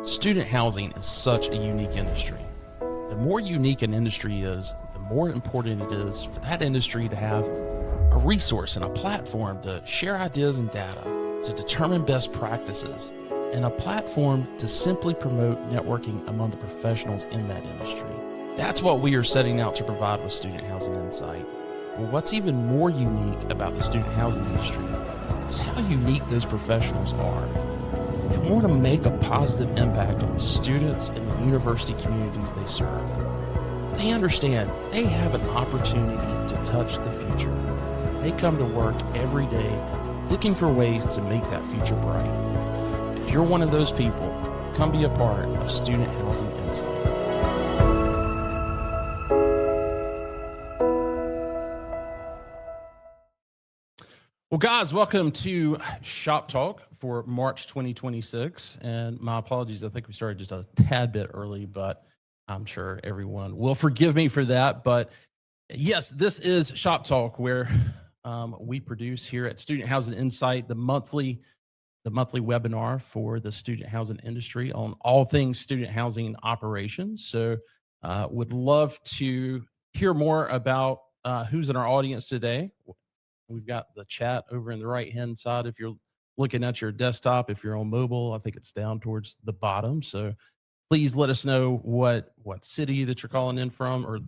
Student housing is such a unique industry. The more unique an industry is, the more important it is for that industry to have a resource and a platform to share ideas and data, to determine best practices, and a platform to simply promote networking among the professionals in that industry. That's what we are setting out to provide with Student Housing Insight. But what's even more unique about the student housing industry is how unique those professionals are. They want to make a positive impact on the students and the university communities they serve. They understand they have an opportunity to touch the future. They come to work every day looking for ways to make that future bright. If you're one of those people, come be a part of Student Housing Insight. Well, guys, welcome to Shop Talk for March 2026. And my apologies, I think we started just a tad bit early, but I'm sure everyone will forgive me for that. But yes, this is Shop Talk, where we produce here at Student Housing Insight the monthly webinar for the student housing industry on all things student housing operations. So would love to hear more about who's in our audience today. We've got the chat over in the right-hand side. If you're looking at your desktop, if you're on mobile, I think it's down towards the bottom. So please let us know what city that you're calling in from, or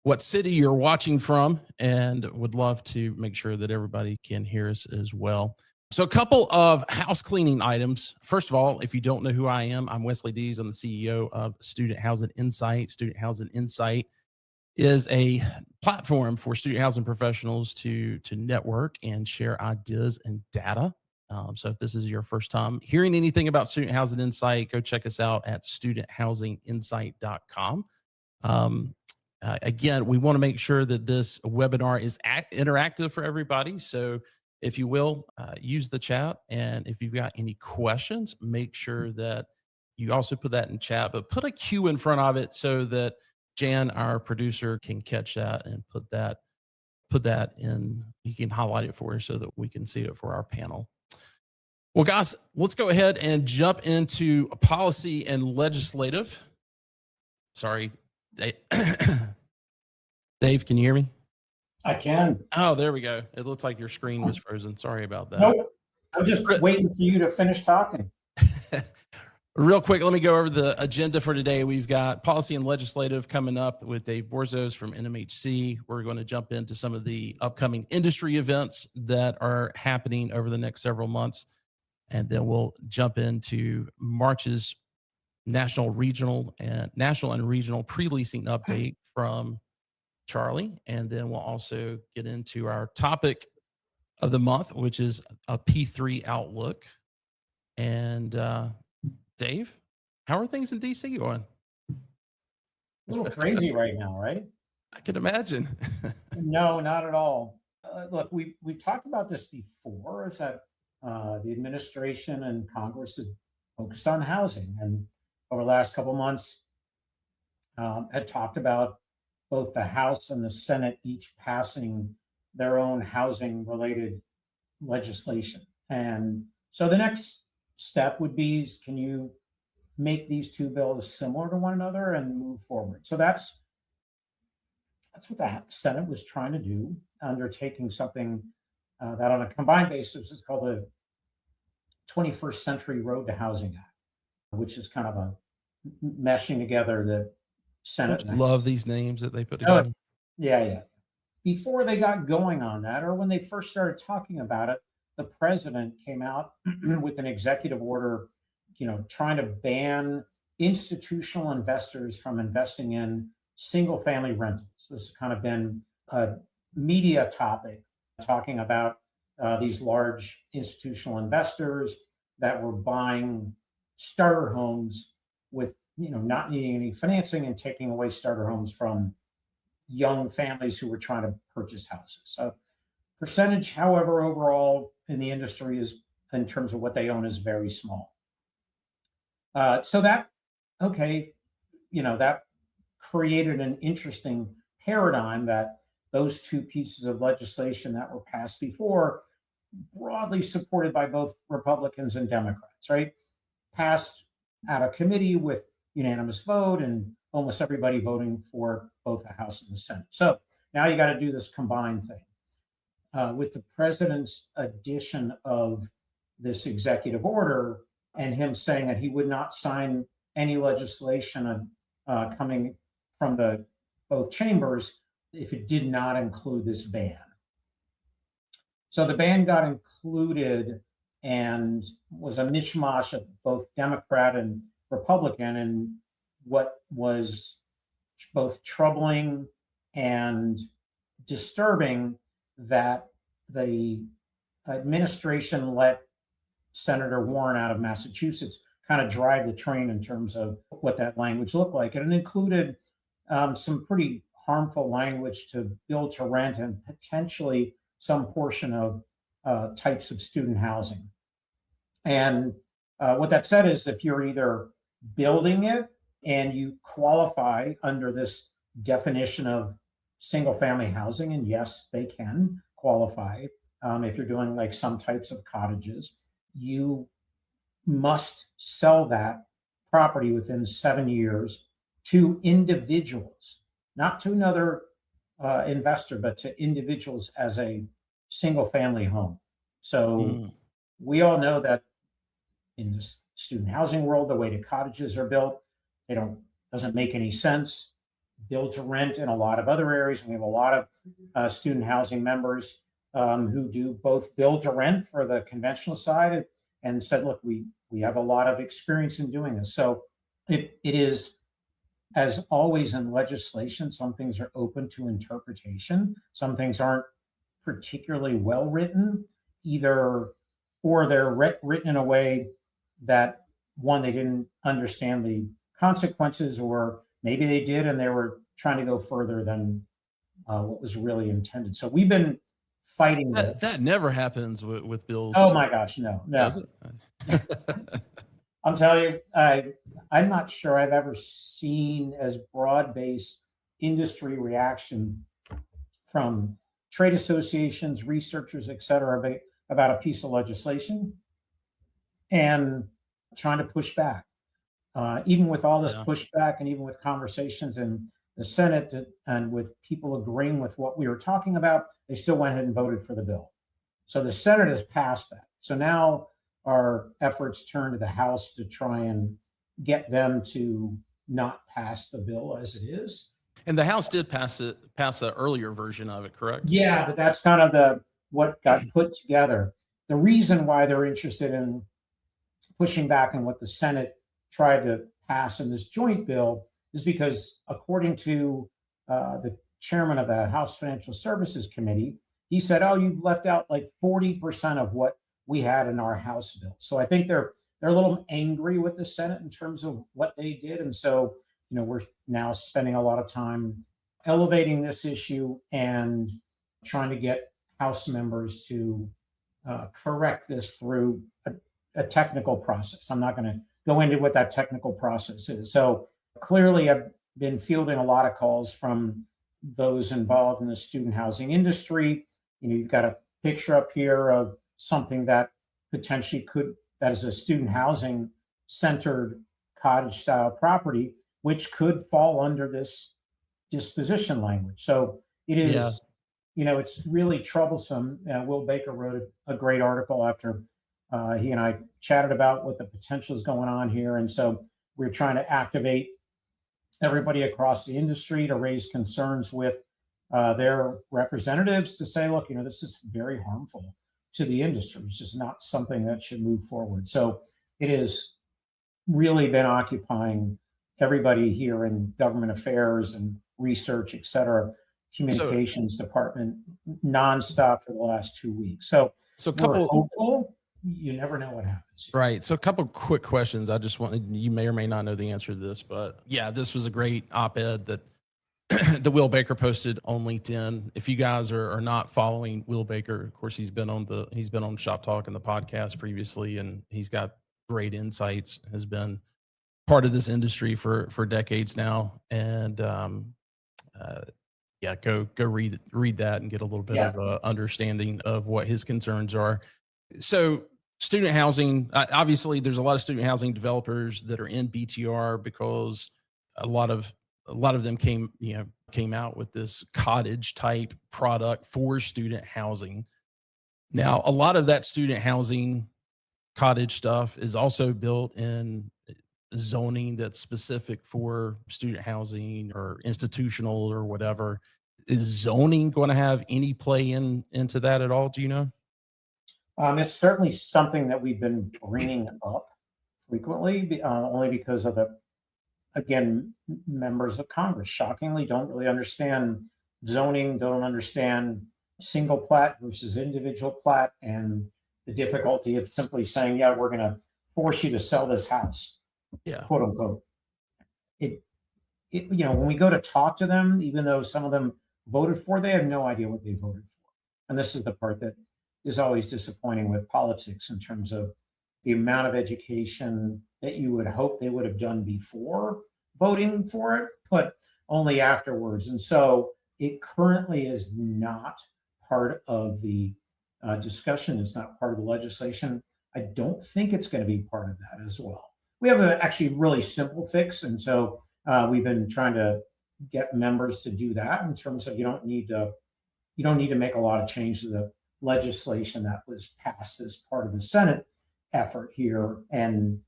what city you're watching from, and would love to make sure that everybody can hear us as well. So a couple of house cleaning items. First of all, if you don't know who I am, I'm Wesley Dees. I'm the CEO of Student Housing Insight. Student Housing Insight is a platform for student housing professionals to network and share ideas and data. So if this is your first time hearing anything about Student Housing Insight, go check us out at studenthousinginsight.com. Again, we want to make sure that this webinar is interactive for everybody. So if you will, use the chat. And if you've got any questions, make sure that you also put that in chat, but put a Q in front of it so that Jan, our producer, can catch that and put that in. He can highlight it for us so that we can see it for our panel. Well, guys, let's go ahead and jump into policy and legislative. Sorry, Dave, can you hear me? I can. Oh, there we go. It looks like your screen was frozen. Sorry about that. Nope. I'm just waiting for you to finish talking. Real quick, let me go over the agenda for today. We've got policy and legislative coming up with Dave Borzos from NMHC. We're going to jump into some of the upcoming industry events that are happening over the next several months. And then we'll jump into March's national and regional pre-leasing update from Charlie. And then we'll also get into our topic of the month, which is a P3 outlook. And Dave, how are things in DC going? A little crazy right now, right? I can imagine. No, not at all. Look, we've talked about this before, is that the administration and Congress have focused on housing, and over the last couple of months had talked about both the House and the Senate each passing their own housing-related legislation. And so the next step would be, can you make these two bills similar to one another and move forward? So that's what the Senate was trying to do, undertaking something that on a combined basis is called the 21st Century Road to Housing Act, which is kind of a meshing together the Senate. I love these names that they put together. Yeah. Before they got going on that, or when they first started talking about it, the president came out with an executive order, trying to ban institutional investors from investing in single family rentals. This has kind of been a media topic, talking about these large institutional investors that were buying starter homes with, not needing any financing and taking away starter homes from young families who were trying to purchase houses. So percentage, however, overall in the industry is, in terms of what they own, is very small. So that created an interesting paradigm that those two pieces of legislation that were passed before, broadly supported by both Republicans and Democrats, right? passed out of committee with unanimous vote and almost everybody voting for both the House and the Senate. So now you got to do this combined thing. With the president's addition of this executive order and him saying that he would not sign any legislation coming from the both chambers if it did not include this ban. So the ban got included and was a mishmash of both Democrat and Republican, and what was both troubling and disturbing that the administration let Senator Warren out of Massachusetts kind of drive the train in terms of what that language looked like. And it included some pretty harmful language to build to rent and potentially some portion of types of student housing. And what that said is if you're either building it and you qualify under this definition of single family housing, and yes, they can qualify if you're doing like some types of cottages, you must sell that property within 7 years to individuals, not to another investor, but to individuals as a single family home. So we all know that in the student housing world, the way the cottages are built, doesn't make any sense. Build to rent in a lot of other areas. We have a lot of student housing members who do both build to rent for the conventional side and said, look, we have a lot of experience in doing this. So it is, as always in legislation, some things are open to interpretation. Some things aren't particularly well written, or they're written in a way that, one, they didn't understand the consequences, or maybe they did and they were trying to go further than what was really intended. So we've been fighting this. That never happens with bills. Oh my gosh, no. Does it? I'm telling you, I'm not sure I've ever seen as broad-based industry reaction from trade associations, researchers, et cetera, about a piece of legislation and trying to push back. Even with all this pushback and even with conversations in the Senate and with people agreeing with what we were talking about, they still went ahead and voted for the bill. So the Senate has passed that. So now our efforts turn to the House to try and get them to not pass the bill as it is. And the House did pass an earlier version of it, correct? Yeah, but that's kind of what got put together. The reason why they're interested in pushing back on what the Senate tried to pass in this joint bill is because, according to the chairman of the House Financial Services Committee, he said, "Oh, you've left out like 40% of what we had in our House bill." So I think they're a little angry with the Senate in terms of what they did, and so we're now spending a lot of time elevating this issue and trying to get House members to correct this through a technical process. I'm not going to go into what that technical process is. So clearly, I've been fielding a lot of calls from those involved in the student housing industry. You've got a picture up here of something that potentially that is a student housing centered cottage style property, which could fall under this disposition language. So it is, it's really troublesome. Will Baker wrote a great article after he and I chatted about what the potential is going on here. And so we're trying to activate everybody across the industry to raise concerns with their representatives to say, look, this is very harmful to the industry. It's just not something that should move forward. So it has really been occupying everybody here in government affairs and research, et cetera, communications department nonstop for the last 2 weeks. So we're hopeful. You never know what happens. Right. So a couple of quick questions. I just wanted, you may or may not know the answer to this, but yeah, this was a great op-ed that the Will Baker posted on LinkedIn. If you guys are not following Will Baker, of course, he's been on Shop Talk and the podcast previously, and he's got great insights, has been part of this industry for decades now. And go read that and get a little bit of understanding of what his concerns are. So student housing, obviously there's a lot of student housing developers that are in BTR because a lot of them came out with this cottage type product for student housing. Now, a lot of that student housing cottage stuff is also built in zoning that's specific for student housing or institutional or whatever. Is zoning going to have any play into that at all? Do you know? It's certainly something that we've been bringing up frequently, only because of the, again, members of Congress shockingly don't really understand zoning, don't understand single plat versus individual plat, and the difficulty of simply saying, yeah, we're going to force you to sell this house, Yeah. quote unquote. When we go to talk to them, even though some of them voted for, they have no idea what they voted for. And this is the part that is always disappointing with politics in terms of the amount of education that you would hope they would have done before voting for it, but only afterwards. And so it currently is not part of the discussion. It's not part of the legislation. I don't think it's going to be part of that as well. We have a actually really simple fix. And so we've been trying to get members to do that in terms of you don't need to make a lot of change to the legislation that was passed as part of the Senate effort here, and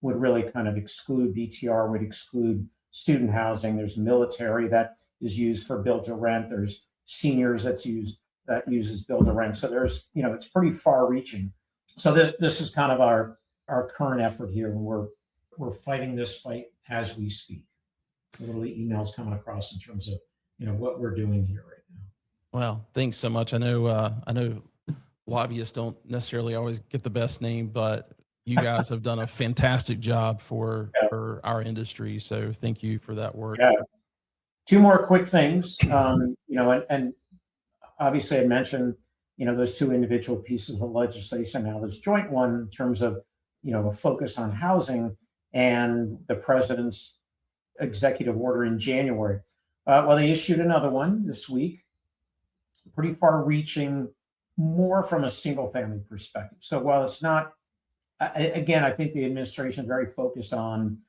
would really kind of exclude BTR, would exclude student housing. There's military that is used for build to rent. There's seniors that uses build to rent. So there's, it's pretty far reaching. So this is kind of our current effort here, and we're fighting this fight as we speak. Literally emails coming across in terms of what we're doing here right now. Well, thanks so much. I know lobbyists don't necessarily always get the best name, but you guys have done a fantastic job for our industry. So thank you for that work. Yeah. Two more quick things. And obviously I mentioned, those two individual pieces of legislation. Now there's joint one in terms of, a focus on housing and the president's executive order in January. Well, they issued another one this week, pretty far reaching, more from a single family perspective. So while it's not, again, I think the administration is very focused on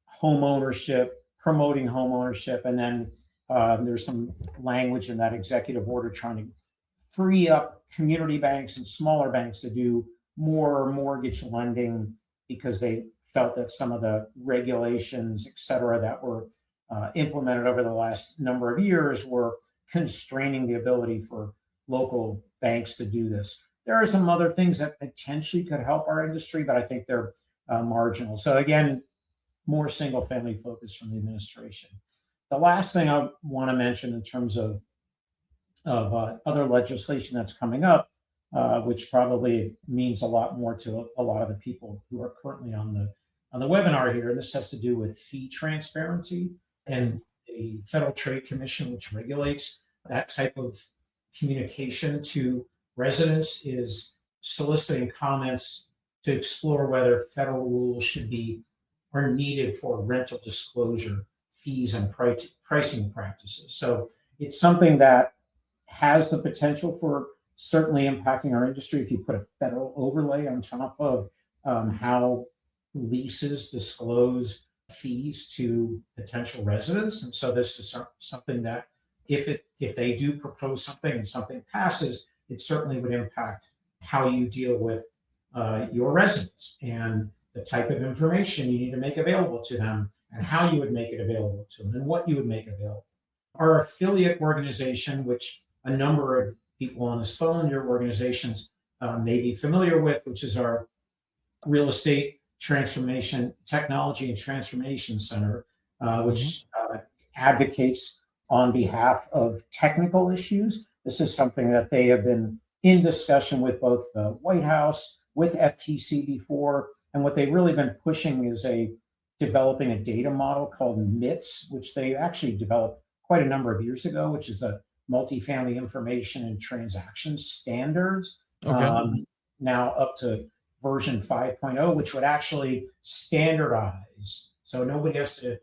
home ownership, promoting home ownership, and then there's some language in that executive order trying to free up community banks and smaller banks to do more mortgage lending because they felt that some of the regulations, et cetera, that were implemented over the last number of years were constraining the ability for local banks to do this. There are some other things that potentially could help our industry, but I think they're marginal. So again, more single family focus from the administration. The last thing I want to mention in terms of other legislation that's coming up, which probably means a lot more to a lot of the people who are currently on the webinar here, and this has to do with fee transparency, and the Federal Trade Commission, which regulates that type of communication to residents, is soliciting comments to explore whether federal rules are needed for rental disclosure fees and pricing practices. So it's something that has the potential for certainly impacting our industry if you put a federal overlay on top of how leases disclose fees to potential residents. And so this is something that if they do propose something and something passes, it certainly would impact how you deal with your residents and the type of information you need to make available to them and how you would make it available to them and what you would make available. Our affiliate organization, which a number of people on this phone, your organizations may be familiar with, which is our Real Estate Transformation Technology and Transformation Center, which advocates on behalf of technical issues. This is something that they have been in discussion with both the White House, with FTC before, and what they've really been pushing is developing a data model called MITS, which they actually developed quite a number of years ago, which is a multifamily information and transaction standards. Okay. Now up to version 5.0, which would actually standardize. So nobody has to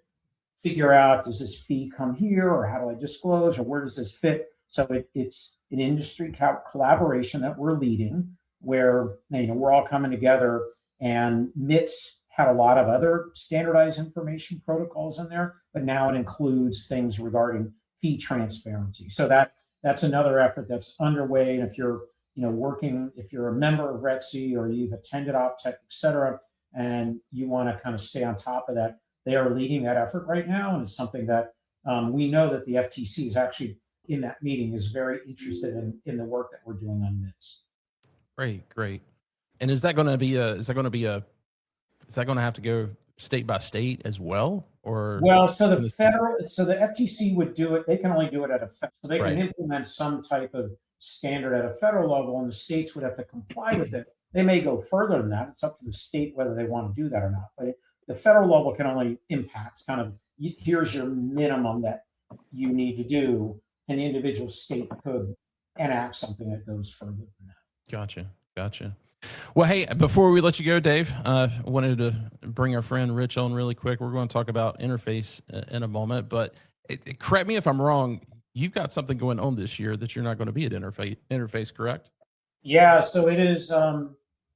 figure out, does this fee come here, or how do I disclose, or where does this fit? So it's an industry collaboration that we're leading. where, we're all coming together, and MITS had a lot of other standardized information protocols in there, but now it includes things regarding fee transparency. So that's another effort that's underway. And if you're, if you're a member of RETC or you've attended OpTech, et cetera, and you want to kind of stay on top of that, they are leading that effort right now. And it's something that we know that the FTC is actually in that meeting, is very interested in the work that we're doing on MITS. Great. And is that going to have to go state by state as well? Or well, so the FTC would do it. They can only do it at a so they can Right. implement some type of standard at a federal level, and the states would have to comply with it. They may go further than that. It's up to the state whether they want to do that or not. But the federal level can only impact kind of, here's your minimum that you need to do. An individual state could enact something that goes further than that. Gotcha. Well, hey, before we let you go, Dave, I wanted to bring our friend Rich on really quick. We're going to talk about interface in a moment, but correct me if I'm wrong. You've got something going on this year that you're not going to be at interface, correct? Yeah, so it is.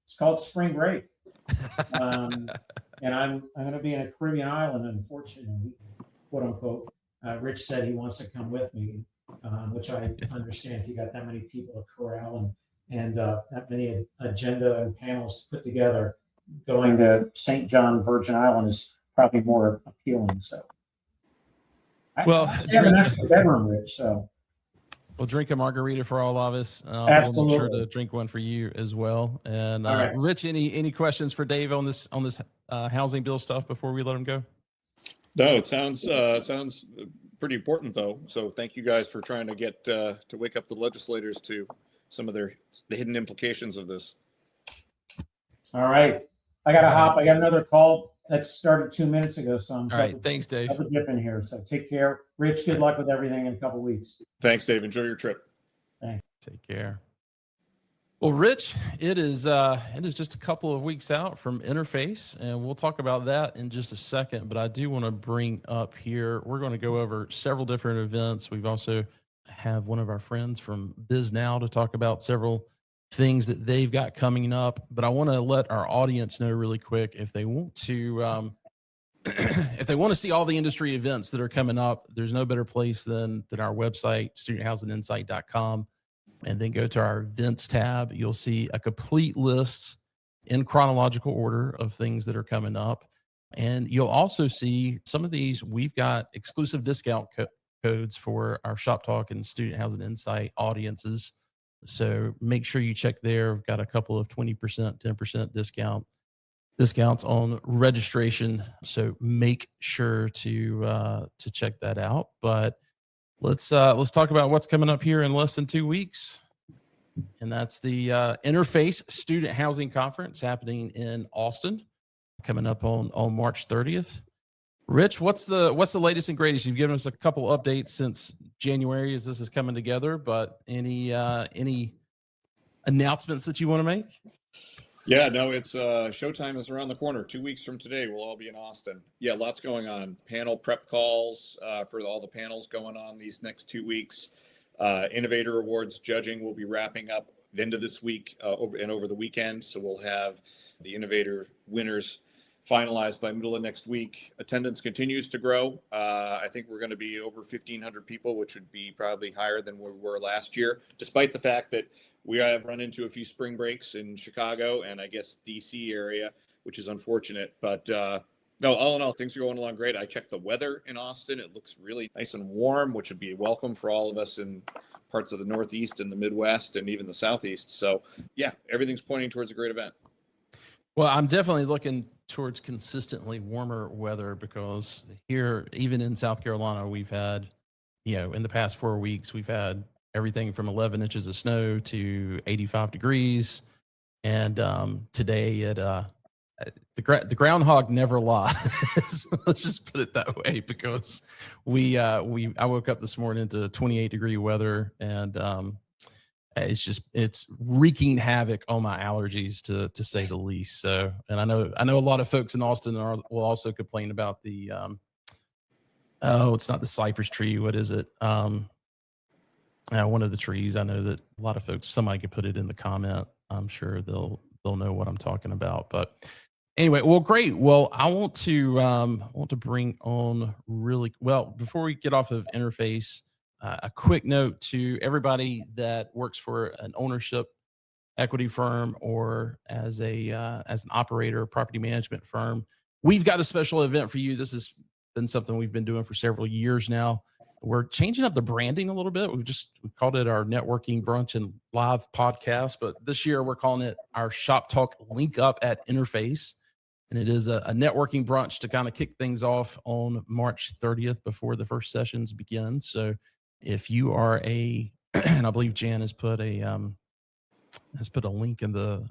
It's called Spring Break, and I'm going to be in a Caribbean island, unfortunately, quote unquote. Rich said he wants to come with me, which I understand. If you got that many people to corral and that many agenda and panels to put together, going to St. John, Virgin Island is probably more appealing. So, I have an extra bedroom, Rich. So. We'll drink a margarita for all of us. Absolutely. We'll make sure to drink one for you as well. And right. Rich, any questions for Dave on this housing bill stuff before we let him go? No, it sounds pretty important though. So thank you guys for trying to get to wake up the legislators to some of the hidden implications of this. All right, I got to hop. I got another call that started 2 minutes ago. So I'm all right. Thanks, Dave. Have a dip in here. So take care, Rich. Good luck with everything in a couple of weeks. Thanks, Dave. Enjoy your trip. Thanks. Take care. Well, Rich, it is just a couple of weeks out from Interface, and we'll talk about that in just a second. But I do want to bring up here, we're going to go over several different events. We've also have one of our friends from BISNOW to talk about several things that they've got coming up. But I want to let our audience know really quick, if they want to if they want to see all the industry events that are coming up, there's no better place than our website, studenthousinginsight.com. And then go to our events tab. You'll see a complete list in chronological order of things that are coming up. And you'll also see some of these. We've got exclusive discount codes for our Shop Talk and Student Housing Insight audiences. So make sure you check there. We've got a couple of 20%, 10% discounts on registration. So make sure to check that out. But let's talk about what's coming up here in less than 2 weeks. And that's the Interface Student Housing Conference happening in Austin, coming up on March 30th. Rich, what's the latest and greatest? You've given us a couple updates since January as this is coming together, but any announcements that you want to make? Yeah, no, it's showtime is around the corner. 2 weeks from today, we'll all be in Austin. Yeah, lots going on. Panel prep calls for all the panels going on these next 2 weeks. Innovator Awards judging will be wrapping up the end of this week over the weekend. So we'll have the Innovator winners finalized by middle of next week. Attendance continues to grow. I think we're going to be over 1,500 people, which would be probably higher than we were last year, despite the fact that we have run into a few spring breaks in Chicago and I guess DC area, which is unfortunate. But no, all in all, things are going along great. I checked the weather in Austin. It looks really nice and warm, which would be welcome for all of us in parts of the Northeast and the Midwest and even the Southeast. So yeah, everything's pointing towards a great event. Well, I'm definitely looking towards consistently warmer weather, because here, even in South Carolina, we've had, in the past 4 weeks, we've had everything from 11 inches of snow to 85 degrees. And today the groundhog never lies. Let's just put it that way, because I woke up this morning to 28-degree weather, and it's wreaking havoc on my allergies to say the least. So, and I know a lot of folks in Austin will also complain about the it's not the cypress tree. What is it? One of the trees. I know that a lot of folks, somebody could put it in the comment. I'm sure they'll know what I'm talking about. But anyway, well, great. Well, I want to bring on really well before we get off of interface. A quick note to everybody that works for an ownership equity firm or as an operator, property management firm. We've got a special event for you. This has been something we've been doing for several years now. We're changing up the branding a little bit. We called it our networking brunch and live podcast, but this year we're calling it our Shop Talk Link Up at Interface. And it is a networking brunch to kind of kick things off on March 30th before the first sessions begin. So if you are and I believe Jan has put a link in the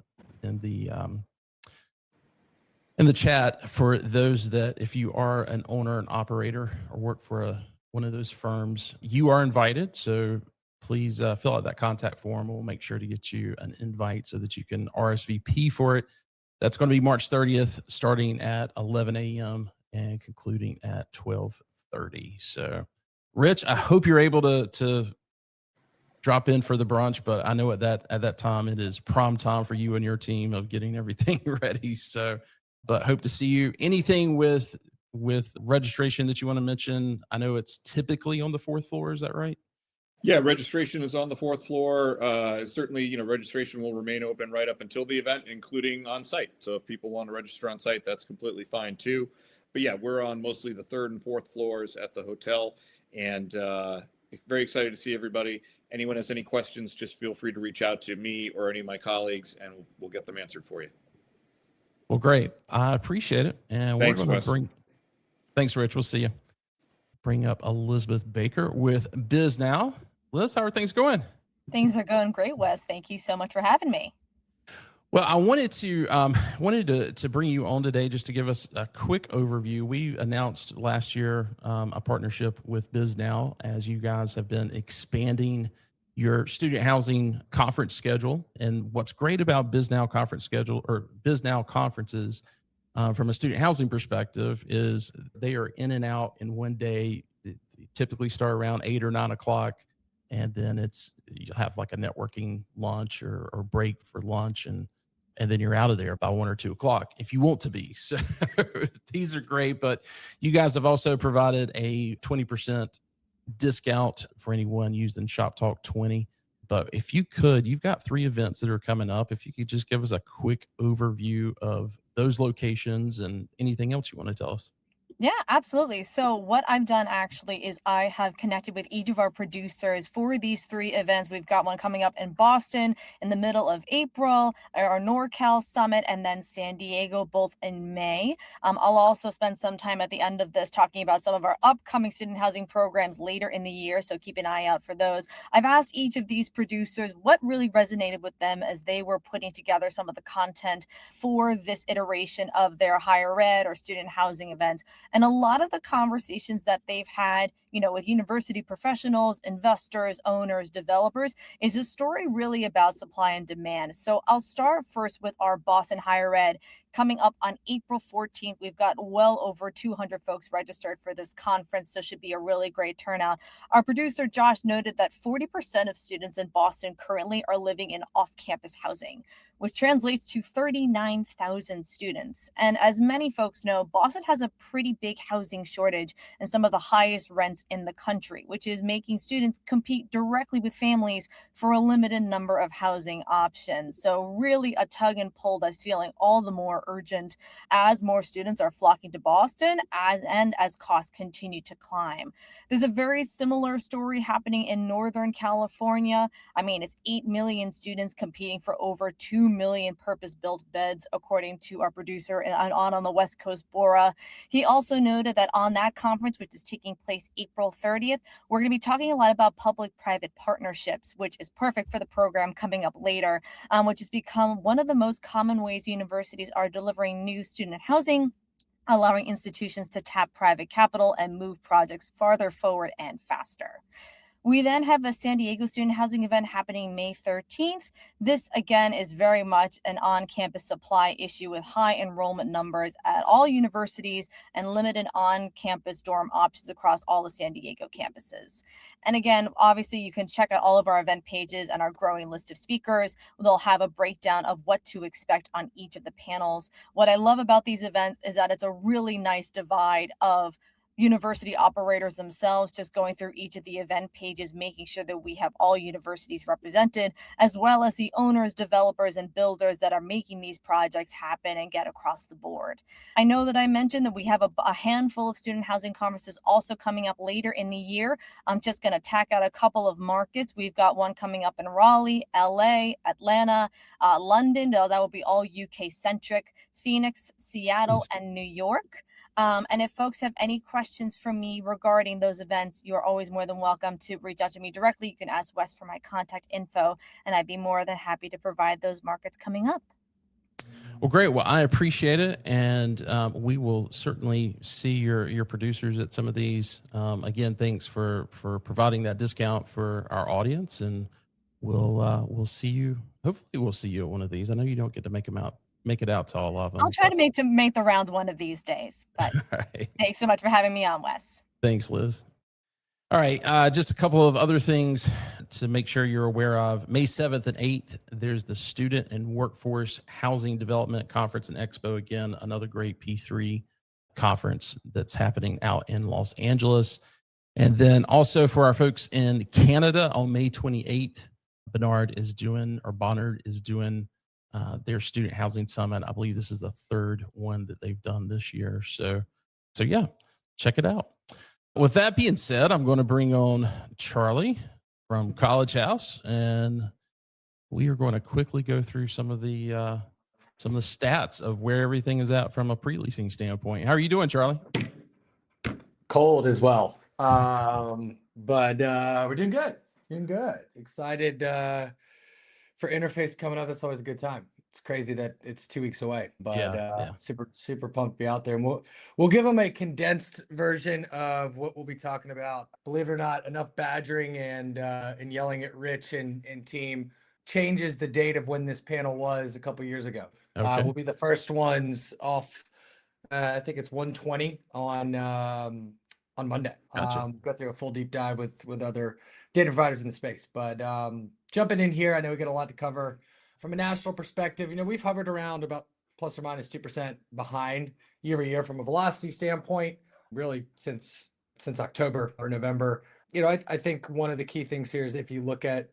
chat for those that if you are an owner and operator or work for one of those firms, you are invited. So please fill out that contact form. We'll make sure to get you an invite so that you can RSVP for it. That's going to be March 30th, starting at 11 a.m. and concluding at 12:30. So, Rich, I hope you're able to drop in for the brunch, but I know at that time it is prime time for you and your team of getting everything ready. So, but hope to see you. Anything with registration that you want to mention? I know it's typically on the 4th floor. Is that right? Yeah, registration is on the 4th floor. Certainly, registration will remain open right up until the event, including on site. So if people want to register on site, that's completely fine too. But yeah, we're on mostly the 3rd and 4th floors at the hotel, and very excited to see everybody. Anyone has any questions, just feel free to reach out to me or any of my colleagues, and we'll get them answered for you. Well, great. I appreciate it. And Thanks, we're going to thanks, Rich. We'll see you. Bring up Elizabeth Baker with BISNOW. Liz, how are things going? Things are going great, Wes. Thank you so much for having me. Well, I wanted to bring you on today just to give us a quick overview. We announced last year a partnership with BISNOW as you guys have been expanding your student housing conference schedule. And what's great about BISNOW conference schedule or BISNOW conferences from a student housing perspective is they are in and out in one day. They typically start around 8 or 9 o'clock. And then you have like a networking lunch or break for lunch. And then you're out of there by 1 or 2 o'clock if you want to be. So these are great, but you guys have also provided a 20% discount for anyone using ShopTalk 20. But if you could, you've got 3 events that are coming up. If you could just give us a quick overview of those locations and anything else you want to tell us. Yeah, absolutely. So what I've done actually is I have connected with each of our producers for these 3 events. We've got one coming up in Boston in the middle of April, our NorCal Summit, and then San Diego, both in May. I'll also spend some time at the end of this talking about some of our upcoming student housing programs later in the year, so keep an eye out for those. I've asked each of these producers what really resonated with them as they were putting together some of the content for this iteration of their higher ed or student housing events. And a lot of the conversations that they've had, with university professionals, investors, owners, developers, is a story really about supply and demand. So I'll start first with our Boston Higher Ed coming up on April 14th. We've got well over 200 folks registered for this conference, so it should be a really great turnout. Our producer, Josh, noted that 40% of students in Boston currently are living in off-campus housing, which translates to 39,000 students. And as many folks know, Boston has a pretty big housing shortage and some of the highest rents in the country, which is making students compete directly with families for a limited number of housing options. So really a tug and pull that's feeling all the more urgent as more students are flocking to Boston as costs continue to climb. There's a very similar story happening in Northern California. I mean, it's 8 million students competing for over 2 million purpose-built beds, according to our producer on the West Coast, Bora. He also noted that on that conference, which is taking place April 30th, we're going to be talking a lot about public-private partnerships, which is perfect for the program coming up later, which has become one of the most common ways universities are delivering new student housing, allowing institutions to tap private capital and move projects farther forward and faster. We then have a San Diego student housing event happening May 13th. This, again, is very much an on-campus supply issue with high enrollment numbers at all universities and limited on-campus dorm options across all the San Diego campuses. And again, obviously, you can check out all of our event pages and our growing list of speakers. They'll have a breakdown of what to expect on each of the panels. What I love about these events is that it's a really nice divide of university operators themselves, just going through each of the event pages, making sure that we have all universities represented, as well as the owners, developers, and builders that are making these projects happen and get across the board. I know that I mentioned that we have a handful of student housing conferences also coming up later in the year. I'm just going to tack out a couple of markets. We've got one coming up in Raleigh, LA, Atlanta, London. That will be all UK centric, Phoenix, Seattle, and New York. And if folks have any questions for me regarding those events, you're always more than welcome to reach out to me directly. You can ask Wes for my contact info, and I'd be more than happy to provide those markets coming up. Well, great. Well, I appreciate it. And we will certainly see your producers at some of these. Again, thanks for providing that discount for our audience. And we'll see you. Hopefully we'll see you at one of these. I know you don't get to make it out to all of them. I'll try to make the round one of these days. But right. Thanks so much for having me on, Wes. Thanks, Liz. All right, just a couple of other things to make sure you're aware of. May 7th and 8th, there's the Student and Workforce Housing Development Conference and Expo. Again, another great P3 conference that's happening out in Los Angeles. And then also for our folks in Canada on May 28th, Bonnard is doing their Student Housing Summit. I believe this is the third one that they've done this year. So yeah, check it out. With that being said, I'm going to bring on Charlie from College House, and we are going to quickly go through some of the stats of where everything is at from a pre-leasing standpoint. How are you doing, Charlie? Cold as well, but we're doing good. Excited for Interface coming up. That's always a good time. It's crazy that it's 2 weeks away, but Yeah. super pumped to be out there. And we'll give them a condensed version of what we'll be talking about. Believe it or not, enough badgering and yelling at Rich and team changes the date of when this panel was a couple years ago. Okay. We'll be the first ones off. I think it's 120 on Monday. Gotcha. Go through a full deep dive with other data providers in the space. But jumping in here, I know we got a lot to cover. From a national perspective, we've hovered around about plus or minus 2% behind year over year from a velocity standpoint, really since October or November. I think one of the key things here is if you look at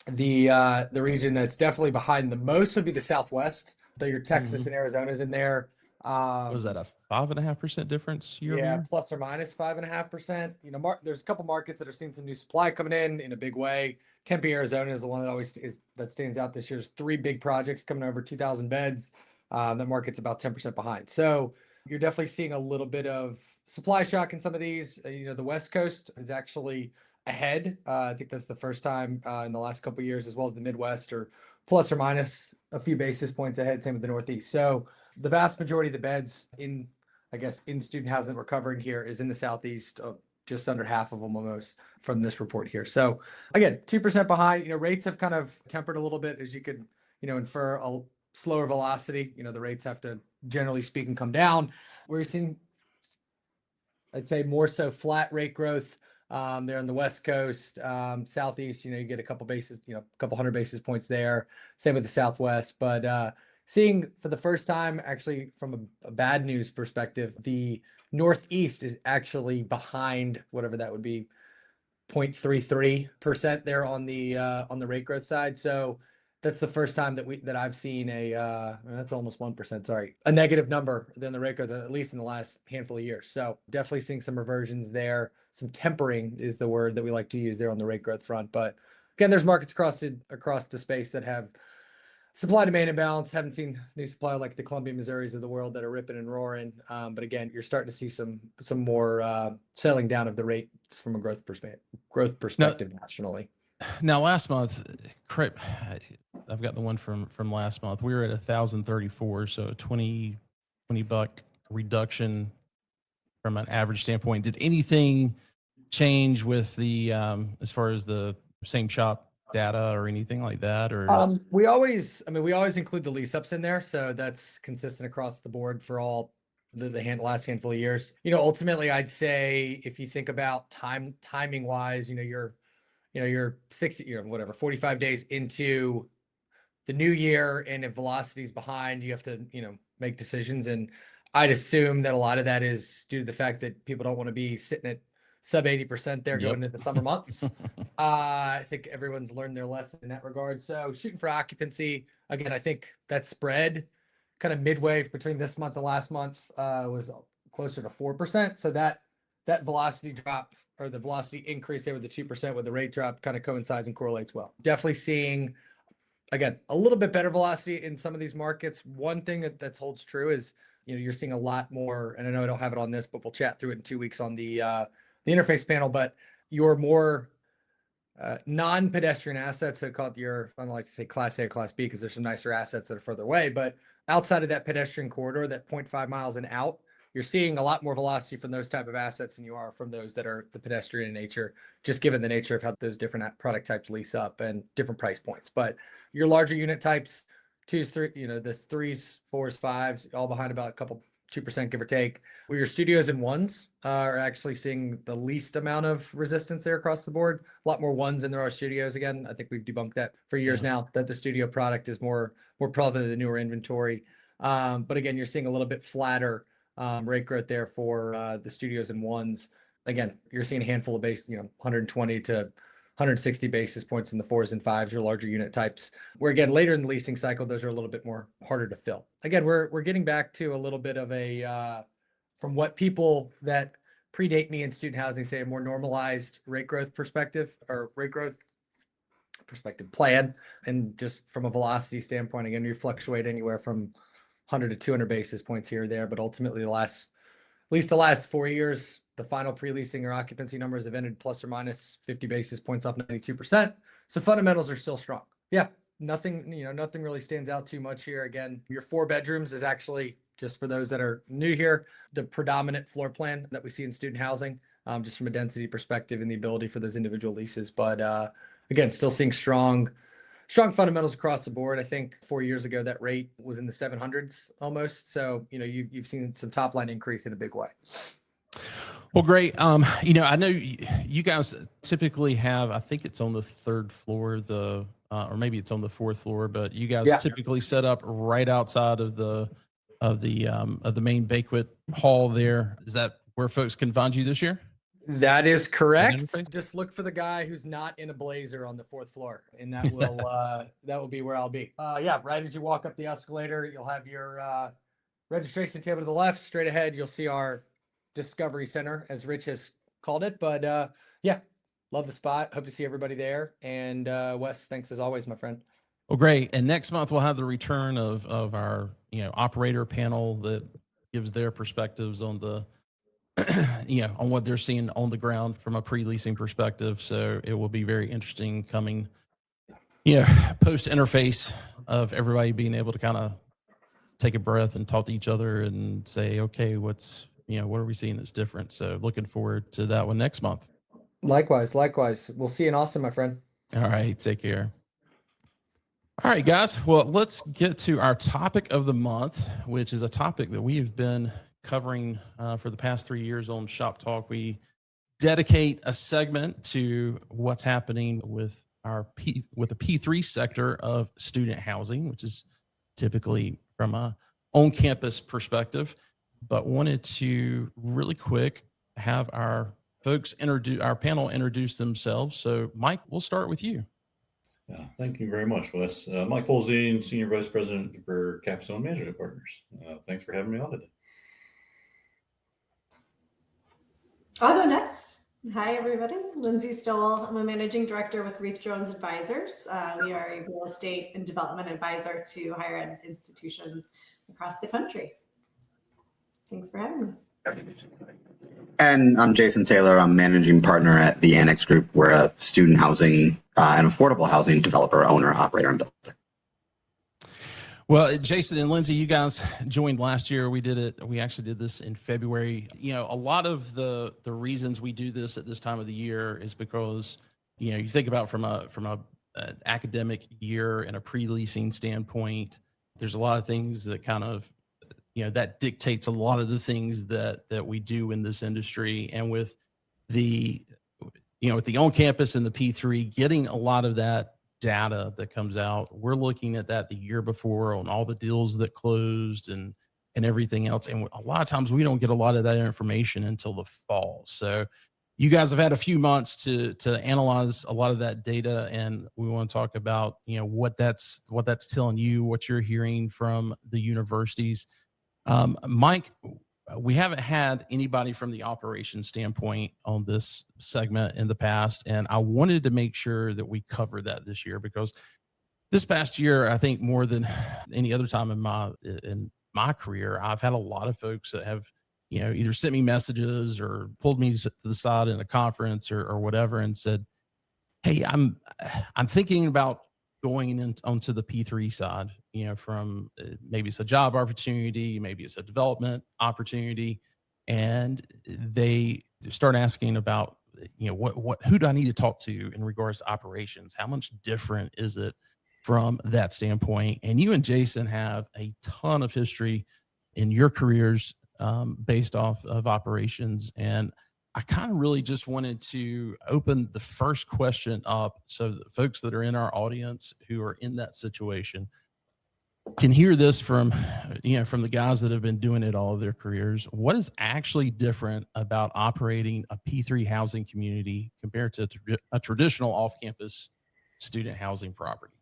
the region that's definitely behind the most would be the Southwest. So your Texas and Arizona's in there. Was that a 5.5% difference year over Yeah, year? plus or minus 5.5%. There's a couple markets that are seeing some new supply coming in a big way. Tempe, Arizona is the one that stands out this year. There's 3 big projects coming over 2,000 beds. That market's about 10% behind. So you're definitely seeing a little bit of supply shock in some of these. The West Coast is actually ahead. I think that's the first time in the last couple of years, as well as the Midwest, or plus or minus a few basis points ahead. Same with the Northeast. So the vast majority of the beds in student housing recovering here is in the Southeast. Just under half of them almost from this report here. So again, 2% behind. Rates have kind of tempered a little bit, as you could infer. A slower velocity. The rates have to, generally speaking, come down. We're seeing, I'd say, more so flat rate growth there on the West Coast. Southeast, you get a couple hundred basis points there. Same with the Southwest. But seeing for the first time, actually, from a bad news perspective, the Northeast is actually behind whatever that would be, 0.33% there on the rate growth side. So that's the first time that I've seen that's almost 1%. Sorry, a negative number than the rate growth, at least in the last handful of years. So definitely seeing some reversions there. Some tempering is the word that we like to use there on the rate growth front. But again, there's markets across the space that have supply demand imbalance. Haven't seen new supply like the Columbia, Missouris of the world that are ripping and roaring. But again, you're starting to see some more settling down of the rates from a growth perspective nationally. Now, last month, I've got the one from last month. We were at 1,034, so a $20 reduction from an average standpoint. Did anything change with the as far as the same shop data or anything like that? Or we always include the lease ups in there, so that's consistent across the board for all the last handful of years. Ultimately, I'd say if you think about timing wise, you're 60, 45 days into the new year, and if velocity is behind, you have to, make decisions. And I'd assume that a lot of that is due to the fact that people don't want to be sitting at sub 80% there going into the summer months. I think everyone's learned their lesson in that regard. So shooting for occupancy, again, I think that spread kind of midway between this month and last month was closer to 4%. So that velocity drop, or the velocity increase there with the 2% with the rate drop, kind of coincides and correlates well. Definitely seeing, again, a little bit better velocity in some of these markets. One thing that holds true is, you're seeing a lot more, and I know I don't have it on this, but we'll chat through it in 2 weeks on the interface panel, but your more non-pedestrian assets, so called your, I don't like to say class A or class B because there's some nicer assets that are further away, but outside of that pedestrian corridor, that 0.5 miles and out, you're seeing a lot more velocity from those type of assets than you are from those that are the pedestrian in nature, just given the nature of how those different product types lease up and different price points. But your larger unit types, 2s, 3, the 3s, 4s, 5s, all behind about a couple 2%, give or take. Where your studios and ones are actually seeing the least amount of resistance there across the board. A lot more ones than there are studios. Again, I think we've debunked that for years now, that the studio product is more prevalent in the newer inventory. But again, you're seeing a little bit flatter rate growth there for the studios and ones. Again, you're seeing a handful of 120 to 160 basis points in the 4s and 5s, your larger unit types, where again, later in the leasing cycle, those are a little bit more harder to fill. Again, we're getting back to a little bit of a, from what people that predate me in student housing say, a more normalized rate growth perspective, or rate growth perspective plan. And just from a velocity standpoint, again, you fluctuate anywhere from 100 to 200 basis points here or there, but ultimately at least the last 4 years, the final pre-leasing or occupancy numbers have ended plus or minus 50 basis points off 92%. So fundamentals are still strong. Yeah, nothing really stands out too much here. Again, your 4 bedrooms is actually, just for those that are new here, the predominant floor plan that we see in student housing, just from a density perspective and the ability for those individual leases. But again, still seeing strong fundamentals across the board. I think 4 years ago, that rate was in the 700s almost. So, you've seen some top line increase in a big way. Well, great. I know you guys typically have, I think it's on the 3rd floor, or maybe it's on the 4th floor, but you guys typically set up right outside of the main banquet hall there. Is that where folks can find you this year? That is correct. Just look for the guy who's not in a blazer on the 4th floor, and that will be where I'll be. Right as you walk up the escalator, you'll have your registration table to the left. Straight ahead, you'll see our Discovery Center, as Rich has called it. But love the spot. Hope to see everybody there. And Wes, thanks as always, my friend. Well, great. And next month we'll have the return of our operator panel that gives their perspectives on the on what they're seeing on the ground from a pre-leasing perspective. So it will be very interesting coming post interface of everybody being able to kind of take a breath and talk to each other and say, okay, what are we seeing that's different? So looking forward to that one next month. Likewise. We'll see you in Austin, my friend. All right. Take care. All right, guys. Well, let's get to our topic of the month, which is a topic that we have been covering for the past 3 years on Shop Talk. We dedicate a segment to what's happening with the P3 sector of student housing, which is typically from a on-campus perspective, but wanted to really quick have our folks our panel introduce themselves. So Mike, we'll start with you. Thank you very much, Wes. Mike Polzine, Senior Vice President for Capstone Management Partners. Thanks for having me on today. I'll go next. Hi, everybody. Lindsay Stoll. I'm a Managing Director with Reith Jones Advisors. We are a real estate and development advisor to higher ed institutions across the country. Thanks for having me. And I'm Jason Taylor. I'm Managing Partner at the Annex Group. We're a student housing and affordable housing developer, owner, operator, and builder. Well, Jason and Lindsay, you guys joined last year. We did it. We actually did this in February. You know, a lot of the reasons we do this at this time of the year is because, you know, you think about from a academic year and a pre-leasing standpoint, there's a lot of things that kind of, you know, that dictates a lot of the things that we do in this industry. And with the, you know, with the on campus and the P3, getting a lot of that data that comes out, we're looking at that the year before on all the deals that closed and everything else. And a lot of times we don't get a lot of that information until the fall. So you guys have had a few months to analyze a lot of that data, and we want to talk about, you know, what that's telling you, what you're hearing from the universities. Mike, we haven't had anybody from the operations standpoint on this segment in the past, and I wanted to make sure that we cover that this year, because this past year, I think more than any other time in my career, I've had a lot of folks that have, you know, either sent me messages or pulled me to the side in a conference or whatever and said, "Hey, I'm thinking about going onto the P3 side, you know, from maybe it's a job opportunity, maybe it's a development opportunity." And they start asking about, you know, who do I need to talk to in regards to operations? How much different is it from that standpoint? And you and Jason have a ton of history in your careers based off of operations. And I kind of really just wanted to open the first question up so that folks that are in our audience who are in that situation can hear this from, you know, from the guys that have been doing it all of their careers. What is actually different about operating a P3 housing community compared to a traditional off-campus student housing property?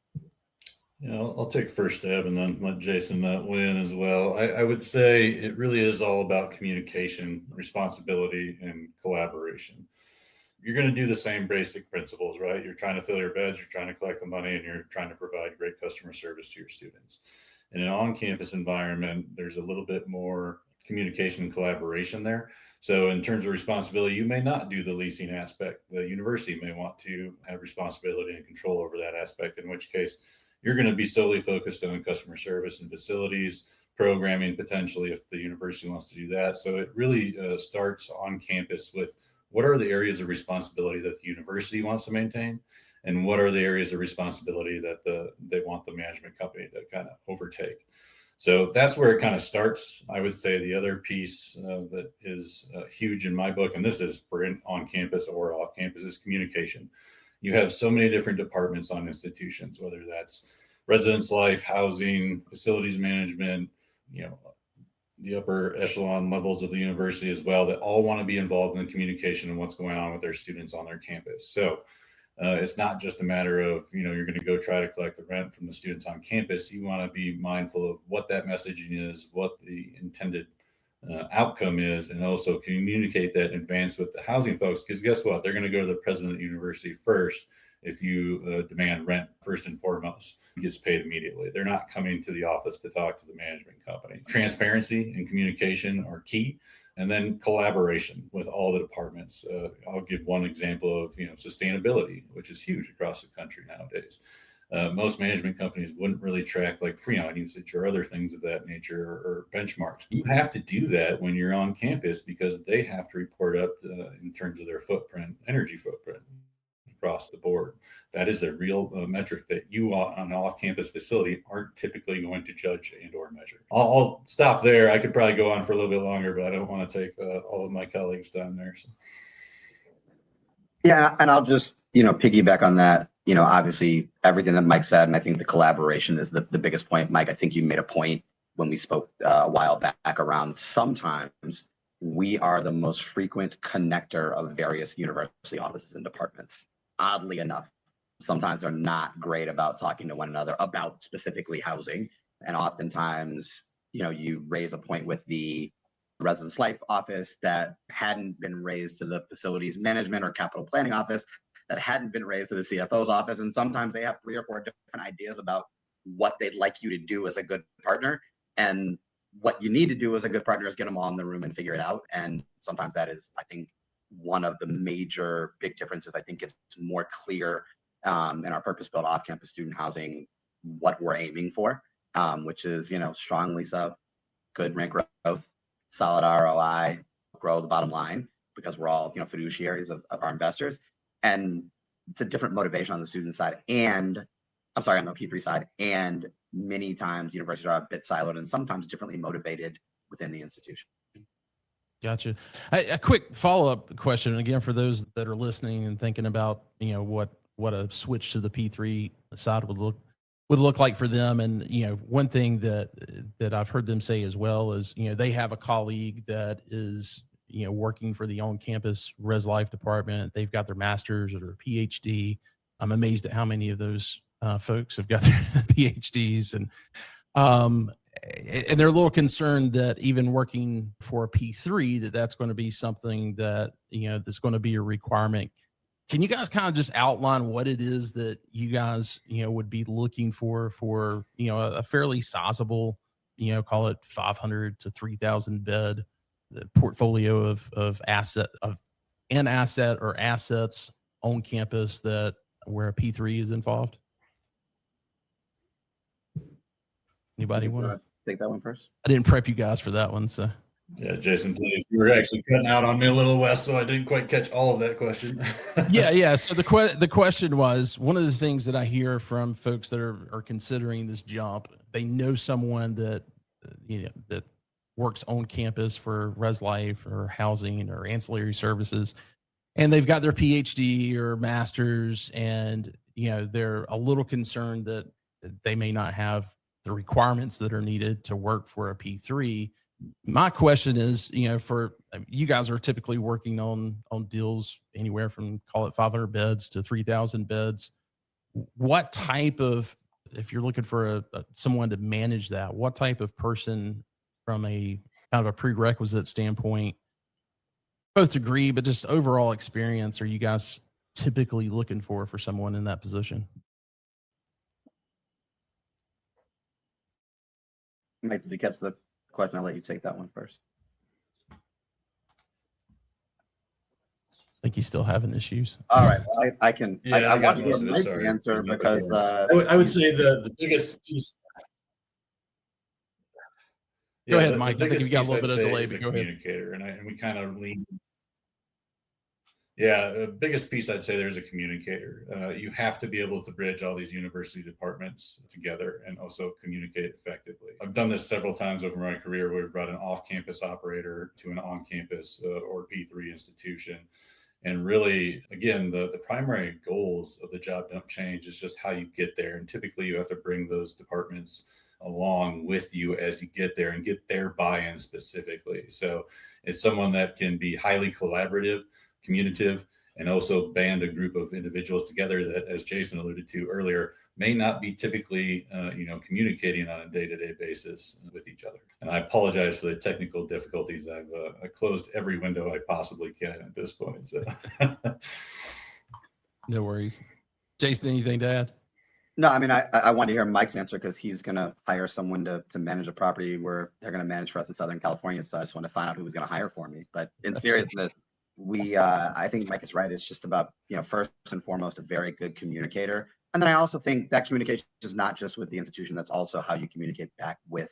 Yeah, I'll take first stab and then let Jason weigh in as well. I would say it really is all about communication, responsibility, and collaboration. You're going to do the same basic principles, right? You're trying to fill your beds, you're trying to collect the money, and you're trying to provide great customer service to your students. In an on-campus environment, there's a little bit more communication and collaboration there. So in terms of responsibility, you may not do the leasing aspect. The university may want to have responsibility and control over that aspect, in which case you're going to be solely focused on customer service and facilities, programming potentially if the university wants to do that. So it really starts on campus with what are the areas of responsibility that the university wants to maintain, and what are the areas of responsibility that they want the management company to kind of overtake. So that's where it kind of starts. I would say the other piece that is huge in my book, and this is for on campus or off campus, is communication. You have so many different departments on institutions, whether that's residence life, housing, facilities management, you know, the upper echelon levels of the university as well, that all want to be involved in communication and what's going on with their students on their campus. So it's not just a matter of, you know, you're going to go try to collect the rent from the students on campus. You want to be mindful of what that messaging is, what the intended outcome is, and also communicate that in advance with the housing folks, because guess what? They're going to go to the president of the university first. If you demand rent first and foremost, it gets paid immediately. They're not coming to the office to talk to the management company. Transparency and communication are key. And then collaboration with all the departments. I'll give one example of, you know, sustainability, which is huge across the country nowadays. Most management companies wouldn't really track like Freon usage or other things of that nature or benchmarks. You have to do that when you're on campus because they have to report up in terms of their footprint, energy footprint across the board. That is a real metric that you on an off-campus facility aren't typically going to judge and or measure. I'll stop there. I could probably go on for a little bit longer, but I don't want to take all of my colleagues' time there. So. Yeah, and I'll just, you know, piggyback on that. You know, obviously everything that Mike said, and I think the collaboration is the biggest point. Mike, I think you made a point when we spoke a while back around sometimes we are the most frequent connector of various university offices and departments. Oddly enough, sometimes they're not great about talking to one another about specifically housing. And oftentimes, you know, you raise a point with the residence life office that hadn't been raised to the facilities management or capital planning office that hadn't been raised to the CFO's office. And sometimes they have 3 or 4 different ideas about what they'd like you to do as a good partner. And what you need to do as a good partner is get them all in the room and figure it out. And sometimes that is, I think, one of the major big differences. I think it's more clear in our purpose-built off-campus student housing what we're aiming for. which is, strong lease up, good rent growth, solid ROI, grow the bottom line, because we're all, fiduciaries of our investors. And it's a different motivation on the student side on the P3 side. And many times universities are a bit siloed and sometimes differently motivated within the institution. Gotcha. A quick follow-up question, again, for those that are listening and thinking about, what a switch to the P3 side would look like for them. And, one thing that I've heard them say as well is, they have a colleague that is, working for the on-campus Res Life department. They've got their master's or their PhD. I'm amazed at how many of those folks have got their PhDs, and they're a little concerned that even working for a P3, that's going to be something that, that's going to be a requirement. Can you guys kind of just outline what it is that you guys, would be looking for, a fairly sizable, call it 500 to 3,000 bed portfolio of asset or assets on campus where a P3 is involved? Anybody want to take that one first? I didn't prep you guys for that one, so. Yeah, Jason, please. You were actually cutting out on me a little, Wes, so I didn't quite catch all of that question. Yeah. So the question was, one of the things that I hear from folks that are considering this jump, they know someone that that works on campus for Res Life or housing or ancillary services, and they've got their PhD or master's, and they're a little concerned that they may not have the requirements that are needed to work for a P3. My question is, for you guys are typically working on deals anywhere from, call it 500 beds to 3,000 beds. What type of, if you're looking for someone to manage that, what type of person from a kind of a prerequisite standpoint, both degree, but just overall experience, are you guys typically looking for someone in that position? Mike, did you catch the question? I'll let you take that one first. I think he's still having issues. All right, well, I can. Yeah, I got want to most get of it, Mike's sorry. answer because I would say the biggest piece. Go ahead, the Mike. I think biggest you got a piece little I'd bit of say delay, is but a go ahead. communicator, and we kind of lean. Yeah, the biggest piece I'd say there's a communicator. You have to be able to bridge all these university departments together and also communicate effectively. I've done this several times over my career where we've brought an off-campus operator to an on-campus or P3 institution. And really, again, the primary goals of the job don't change. It's just how you get there. And typically you have to bring those departments along with you as you get there and get their buy-in specifically. So it's someone that can be highly collaborative, communicative, and also band a group of individuals together that, as Jason alluded to earlier, may not be typically, communicating on a day-to-day basis with each other. And I apologize for the technical difficulties. I've closed every window I possibly can at this point. So, No worries. Jason, anything to add? no, I mean, I want to hear Mike's answer because he's going to hire someone to manage a property where they're going to manage for us in Southern California. So I just want to find out who was going to hire for me. But in seriousness, I think Mike is right. It's just about, first and foremost, a very good communicator. And then I also think that communication is not just with the institution. That's also how you communicate back with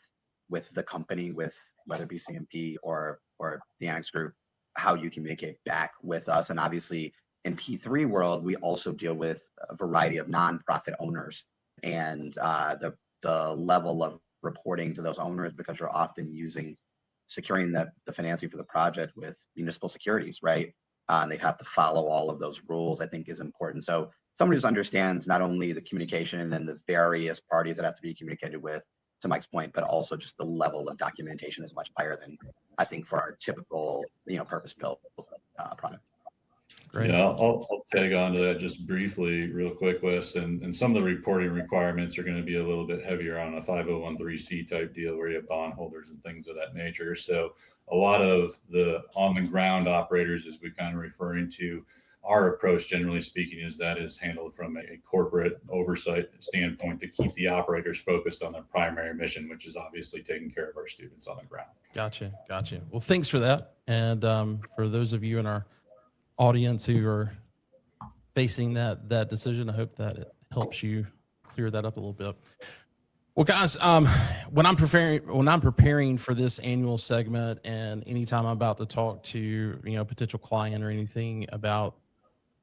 the company, with whether it be CMP or the Annex Group, how you communicate back with us. And obviously in P3 world, we also deal with a variety of nonprofit owners, and the level of reporting to those owners, because you're often securing the financing for the project with municipal securities, right? They have to follow all of those rules, I think is important. So someone who just understands not only the communication and the various parties that have to be communicated with, to Mike's point, but also just the level of documentation is much higher than I think for our typical, purpose-built product. Great. Yeah, I'll tag on to that just briefly, real quick, Wes. And some of the reporting requirements are going to be a little bit heavier on a 501(c) type deal where you have bondholders and things of that nature. So a lot of the on-the-ground operators, as we kind of referring to, our approach, generally speaking, is handled from a corporate oversight standpoint to keep the operators focused on their primary mission, which is obviously taking care of our students on the ground. Gotcha. Well, thanks for that. And for those of you in our audience who are facing that decision, I hope that it helps you clear that up a little bit. Well, guys, when I'm preparing for this annual segment, and anytime I'm about to talk to potential client or anything about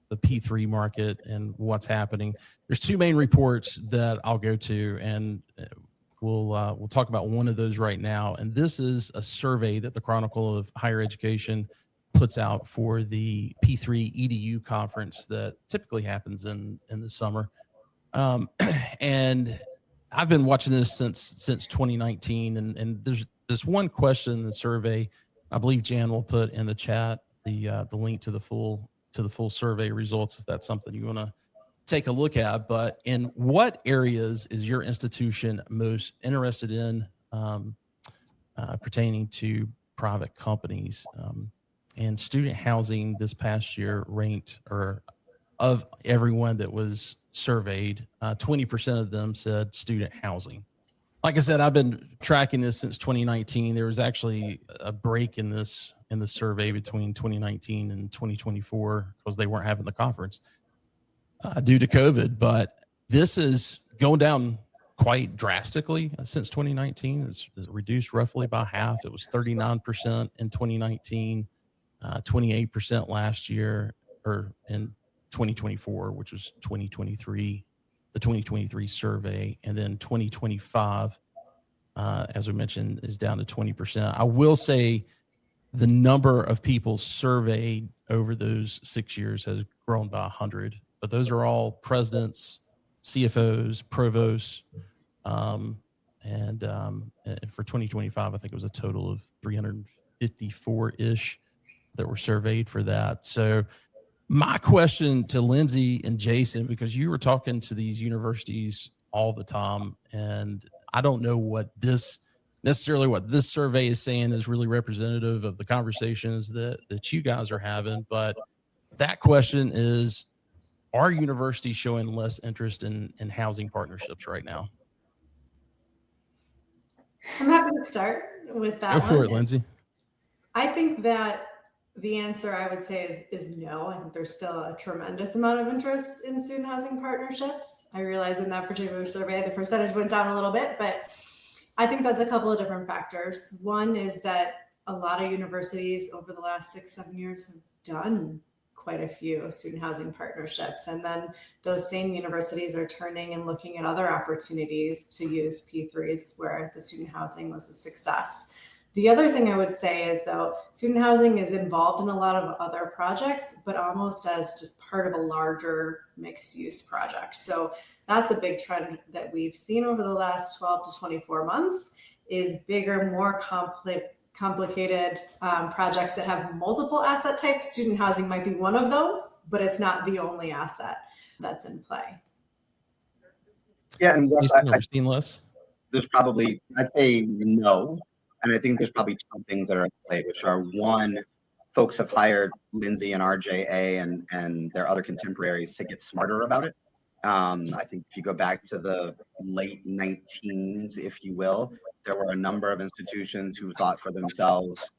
the P3 market and what's happening, there's two main reports that I'll go to, and we'll talk about one of those right now. And this is a survey that the Chronicle of Higher Education puts out for the P3edu conference that typically happens in the summer. And I've been watching this since 2019, and there's this one question in the survey. I believe Jan will put in the chat the link to the full survey results if that's something you want to take a look at. But in what areas is your institution most interested in pertaining to private companies? And student housing this past year ranked, or of everyone that was surveyed, 20% of them said student housing. Like I said, I've been tracking this since 2019. There was actually a break in the survey between 2019 and 2024 because they weren't having the conference due to COVID. But this is going down quite drastically since 2019. It's reduced roughly by half. It was 39% in 2019, 28% last year, or in 2024, which was the 2023 survey, and then 2025, as we mentioned, is down to 20%. I will say the number of people surveyed over those 6 years has grown by 100, but those are all presidents, CFOs, provosts, and for 2025, I think it was a total of 354-ish that were surveyed for that. So my question to Lindsay and Jason, because you were talking to these universities all the time, and I don't know what this survey is saying is really representative of the conversations that you guys are having. But that question is, are universities showing less interest in housing partnerships right now? I'm happy to start with that. Go for it, Lindsay. I think that the answer, I would say, is no. I think there's still a tremendous amount of interest in student housing partnerships. I realize in that particular survey, the percentage went down a little bit, but I think that's a couple of different factors. One is that a lot of universities over the last 6-7 years have done quite a few student housing partnerships. And then those same universities are turning and looking at other opportunities to use P3s where the student housing was a success. The other thing I would say is, though, student housing is involved in a lot of other projects, but almost as just part of a larger mixed use project. So that's a big trend that we've seen over the last 12 to 24 months is bigger, more complicated projects that have multiple asset types. Student housing might be one of those, but it's not the only asset that's in play. Yeah, and I've seen less. There's probably, I'd say no. And I think there's probably two things that are at play, which are, one, folks have hired Lindsay and RJA and their other contemporaries to get smarter about it. I think if you go back to the late 19s, if you will, there were a number of institutions who thought for themselves,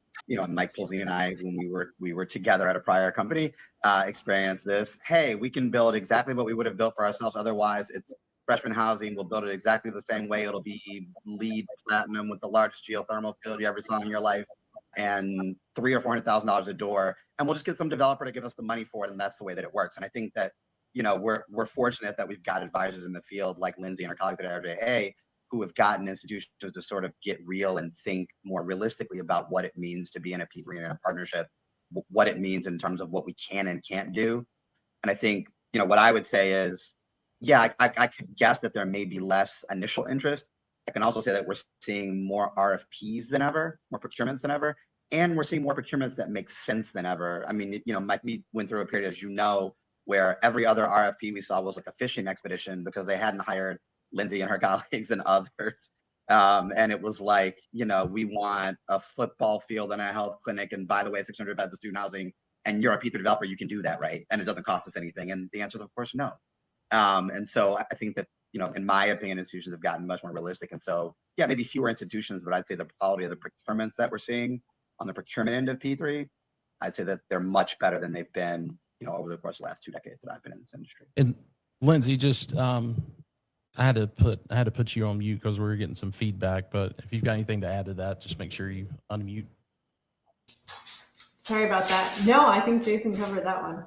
Mike Polzini and I, when we were together at a prior company, experienced this. Hey, we can build exactly what we would have built for ourselves. Otherwise, it's freshman housing. We'll build it exactly the same way. It'll be LEED platinum with the largest geothermal field you ever saw in your life, and $300,000 or $400,000 a door. And we'll just get some developer to give us the money for it. And that's the way that it works. And I think that, we're fortunate that we've got advisors in the field like Lindsay and our colleagues at RJA who have gotten institutions to sort of get real and think more realistically about what it means to be in a P3 and a partnership, what it means in terms of what we can and can't do. And I think, what I would say is, yeah, I could guess that there may be less initial interest. I can also say that we're seeing more RFPs than ever, more procurements than ever, and we're seeing more procurements that make sense than ever. I mean, Mike, we went through a period, as you know, where every other RFP we saw was like a fishing expedition because they hadn't hired Lindsay and her colleagues and others. And it was like, we want a football field and a health clinic, and by the way, 600 beds of student housing, and you're a P3 developer, you can do that, right? And it doesn't cost us anything. And the answer is, of course, no. And so I think that, in my opinion, institutions have gotten much more realistic. And so, yeah, maybe fewer institutions, but I'd say the quality of the procurements that we're seeing on the procurement end of P3, I'd say that they're much better than they've been, over the course of the last 2 decades that I've been in this industry. And Lindsay, just to I had to put you on mute because we were getting some feedback. But if you've got anything to add to that, just make sure you unmute. Sorry about that. No, I think Jason covered that one.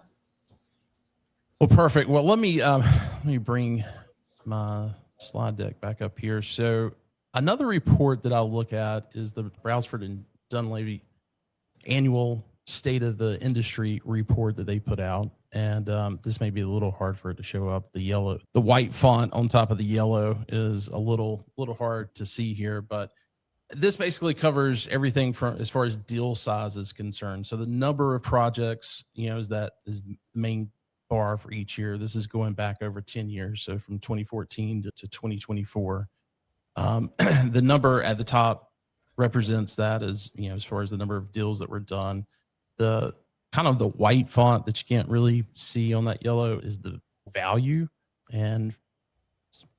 Well, perfect. Well, let me bring my slide deck back up here. So another report that I'll look at is the Brailsford and Dunleavy annual state of the industry report that they put out. And this may be a little hard for it to show up. The white font on top of the yellow is a little hard to see here, but this basically covers everything from as far as deal size is concerned. So the number of projects, is the main bar for each year. This is going back over 10 years. So from 2014 to 2024. The number at the top represents that as far as the number of deals that were done. The kind of the white font that you can't really see on that yellow is the value. And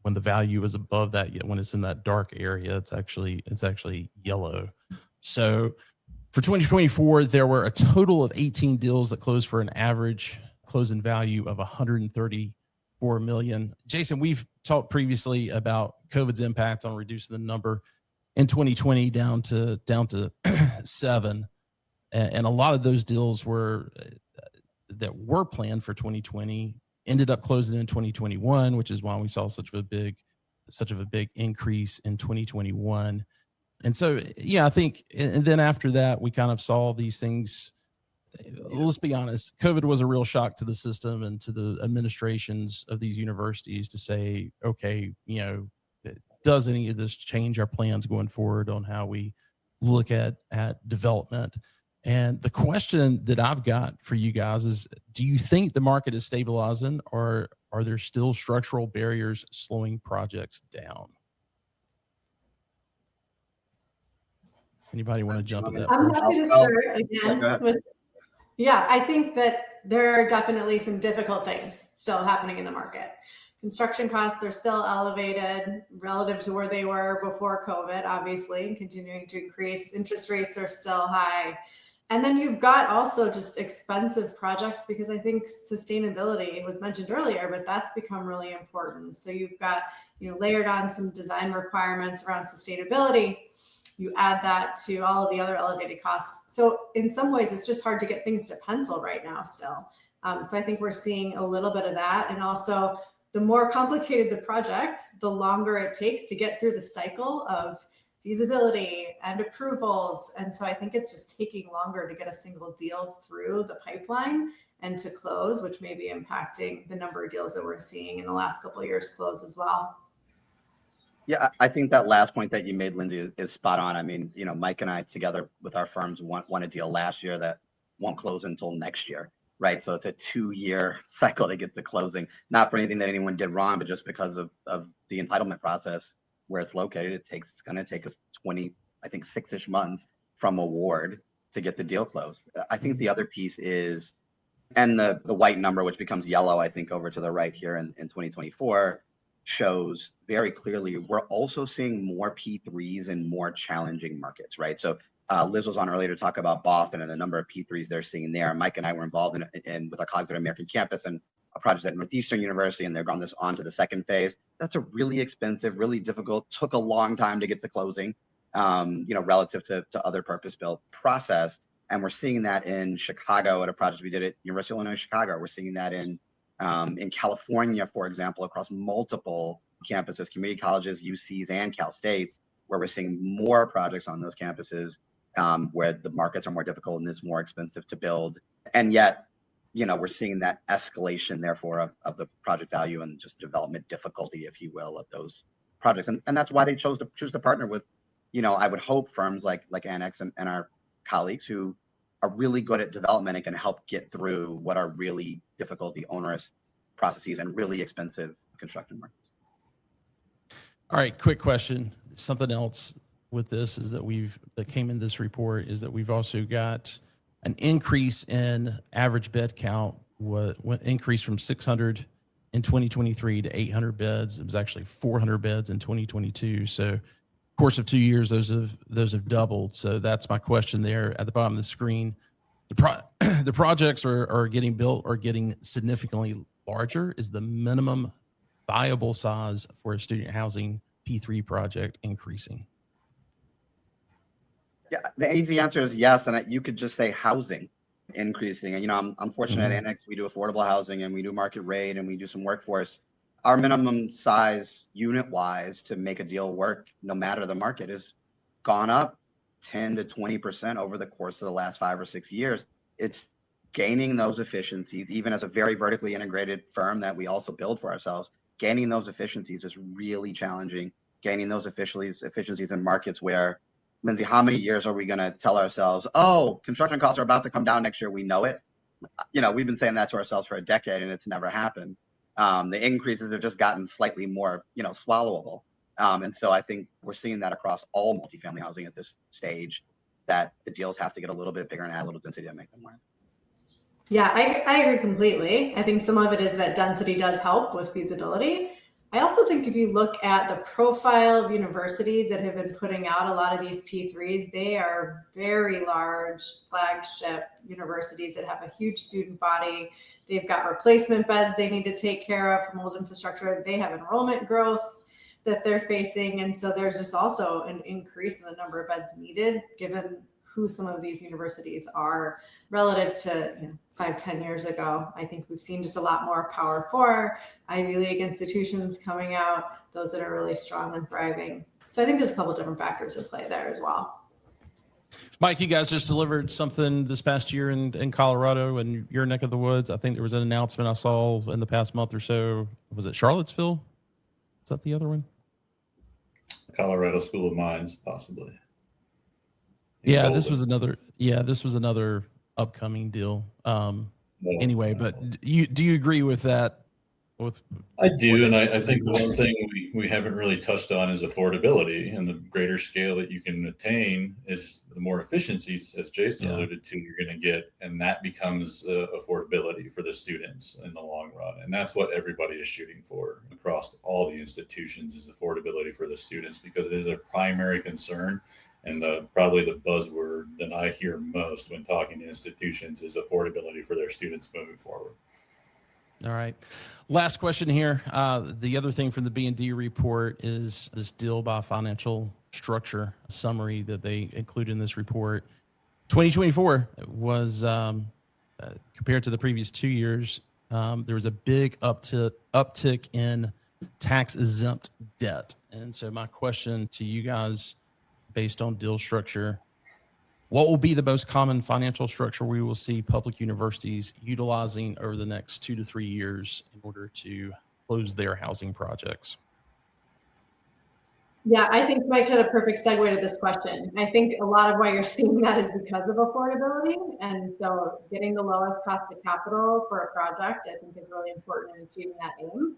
when the value is above that, when it's in that dark area, it's actually yellow. So for 2024, there were a total of 18 deals that closed for an average closing value of $134 million. Jason, we've talked previously about COVID's impact on reducing the number in 2020 down to 7. And a lot of those deals that were planned for 2020 ended up closing in 2021, which is why we saw such of a big increase in 2021. And so, I think, and then after that, we kind of saw these things. Let's be honest, COVID was a real shock to the system and to the administrations of these universities to say, okay, does any of this change our plans going forward on how we look at development? And the question that I've got for you guys is, do you think the market is stabilizing, or are there still structural barriers slowing projects down? Anybody want to jump at that? I'm first? happy to start again. I think that there are definitely some difficult things still happening in the market. Construction costs are still elevated relative to where they were before COVID, obviously, and continuing to increase. Interest rates are still high. And then you've got also just expensive projects, because I think sustainability was mentioned earlier, but that's become really important. So you've got, layered on some design requirements around sustainability. You add that to all of the other elevated costs. So in some ways, it's just hard to get things to pencil right now still. So I think we're seeing a little bit of that. And also, the more complicated the project, the longer it takes to get through the cycle of feasibility and approvals. And so I think it's just taking longer to get a single deal through the pipeline and to close, which may be impacting the number of deals that we're seeing in the last couple of years close as well. Yeah, I think that last point that you made, Lindsay, is spot on. I mean, Mike and I together with our firms won a deal last year that won't close until next year, right? So it's a 2-year cycle to get to closing, not for anything that anyone did wrong, but just because of the entitlement process where it's located. It's going to take us 6-ish months from award to get the deal closed. I think the other piece is, and the white number, which becomes yellow, I think over to the right here in 2024, shows very clearly we're also seeing more P3s in more challenging markets, right? So Liz was on earlier to talk about Boston and the number of P3s they're seeing there. Mike and I were involved in with our colleagues at American Campus and a project at Northeastern University, and they've gone this on to the second phase. That's a really expensive, really difficult, took a long time to get to closing, relative to other purpose-built process. And we're seeing that in Chicago at a project we did at University of Illinois Chicago. We're seeing that in California, for example, across multiple campuses, community colleges, UCs, and Cal States, where we're seeing more projects on those campuses where the markets are more difficult and it's more expensive to build. And yet, we're seeing that escalation, therefore, of the project value and just development difficulty, if you will, of those projects. And that's why they choose to partner with, I would hope firms like Annex and our colleagues who are really good at development and can help get through what are really difficult, the onerous processes and really expensive construction markets. All right, quick question. Something else with this is that came in this report is that we've also got an increase in average bed count, increased from 600 in 2023 to 800 beds. It was actually 400 beds in 2022. So course of 2 years, those have doubled. So that's my question there at the bottom of the screen. The projects are getting built or getting significantly larger. Is the minimum viable size for a student housing P3 project increasing? Yeah, the easy answer is yes, and you could just say housing increasing. And I'm fortunate at Annex, we do affordable housing and we do market rate and we do some workforce. Our minimum size unit wise to make a deal work, no matter the market, has gone up 10 to 20% over the course of the last 5 or 6 years. It's gaining those efficiencies, even as a very vertically integrated firm that we also build for ourselves. Gaining those efficiencies is really challenging. Gaining those efficiencies in markets where, Lindsay, how many years are we going to tell ourselves, oh, construction costs are about to come down next year? We know it. We've been saying that to ourselves for a decade and it's never happened. The increases have just gotten slightly more, swallowable. And so I think we're seeing that across all multifamily housing at this stage, that the deals have to get a little bit bigger and add a little density to make them work. Yeah, I agree completely. I think some of it is that density does help with feasibility. I also think if you look at the profile of universities that have been putting out a lot of these P3s, they are very large flagship universities that have a huge student body. They've got replacement beds they need to take care of from old infrastructure. They have enrollment growth that they're facing. And so there's just also an increase in the number of beds needed, given who some of these universities are relative to 5-10 years ago. I think we've seen just a lot more Power 4 Ivy League institutions coming out, those that are really strong and thriving. So I think there's a couple different factors at play there as well. Mike, you guys just delivered something this past year in Colorado and your neck of the woods. I think there was an announcement I saw in the past month or so. Was it Charlottesville? Is that the other one? Colorado School of Mines, possibly. Yeah, this was another upcoming deal. Anyway, but do you agree with that? I do, and I think the one thing we haven't really touched on is affordability, and the greater scale that you can attain is the more efficiencies, as Jason alluded to, you're going to get, and that becomes affordability for the students in the long run, and that's what everybody is shooting for across all the institutions, is affordability for the students, because it is a primary concern. And probably the buzzword that I hear most when talking to institutions is affordability for their students moving forward. All right. Last question here. The other thing from the B&D report is this deal by financial structure summary that they include in this report. 2024 was, compared to the previous 2 years, there was a big uptick in tax-exempt debt. And so my question to you guys, based on deal structure, what will be the most common financial structure we will see public universities utilizing over the next 2 to 3 years in order to close their housing projects? Yeah, I think Mike had a perfect segue to this question. I think a lot of why you're seeing that is because of affordability. And so getting the lowest cost of capital for a project, I think, is really important in achieving that aim.